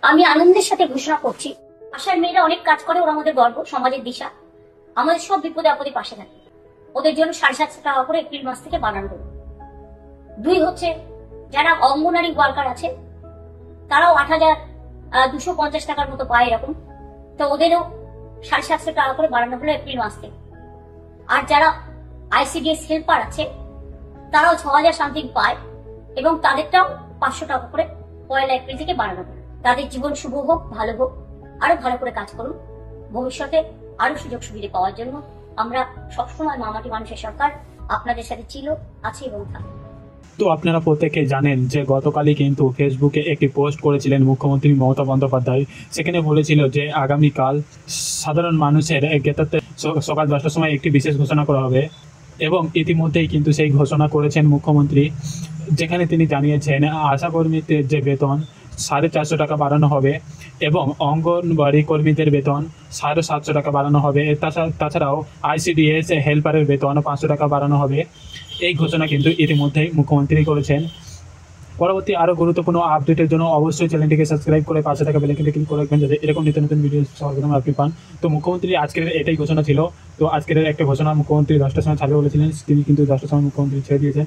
আমি আনন্দের সাথে ঘোষণা করছি, আশার মেয়েরা অনেক কাজ করে, ওরা আমাদের গর্ব, সমাজের দিশা, আমাদের সব বিপদে আপদে পাশে থাকে। ওদের জন্য 750 টাকা করে এপ্রিল মাস থেকে বাড়ানো হলো। 2 হচ্ছে যারা অঙ্গনারী ওয়ার্কার আছে তারাও 8,250 টাকার মতো পায় এরকম, তো ওদেরও 750 টাকা করে বাড়ানো হলো এপ্রিল মাস থেকে। আর যারা আইসিডিএস হেল্পার আছে তারাও 6,000 সামথিং পায় এবং তাদেরটাও 500 টাকা করে 1 এপ্রিল থেকে বাড়ানো হলো। তাদের জীবন শুভ হোক, ভালো হোক, আরো ভালো করে কাজ করুন, ভবিষ্যতে আরো সুযোগ সুবিধা পাওয়ার জন্য আমরা সবসময় মামাটি মানুষের সরকার আপনাদের সাথে ছিল, আছে এবং থাকবে। তো আপনারা প্রত্যেকে জানেন যে গতকালই কিন্তু ফেসবুকে একটি পোস্ট করেছিলেন মুখ্যমন্ত্রী মমতা বন্দ্যোপাধ্যায়। সেখানে বলেছিল যে আগামীকাল সাধারণ মানুষের গেতাতে সকাল 10টার সময় একটি বিশেষ ঘোষণা করা হবে এবং ইতিমধ্যেই কিন্তু সেই ঘোষণা করেছেন মুখ্যমন্ত্রী, যেখানে তিনি জানিয়েছেন আশাকর্মীদের যে বেতন 450 টাকা বাড়ানো হবে এবং অঙ্গনবাড়ি কর্মীদের বেতন 750 টাকা বাড়ানো হবে। তাছাড়াও আইসিডিএস হেল্পারের বেতন 500 টাকা বাড়ানো হবে। এই ঘোষণা কিন্তু ইতিমধ্যেই মুখ্যমন্ত্রী করেছেন। পরবর্তী আরও গুরুত্বপূর্ণ আপডেটের জন্য অবশ্যই চ্যানেলটিকে সাবস্ক্রাইব করে পাশে থাকা বেল আইকনটি ক্লিক করে রাখবেন যাতে এরকম নিত্য নতুন ভিডিও সর্বপ্রথম আপনি পান। তো মুখ্যমন্ত্রী আজকের এটাই ঘোষণা ছিল। তো আজকের একটা ঘোষণা মুখ্যমন্ত্রী 10টার সময় ছাড়বে বলেছিলেন, তিনি কিন্তু 10টার সময় মুখ্যমন্ত্রী ছেড়ে দিয়েছেন।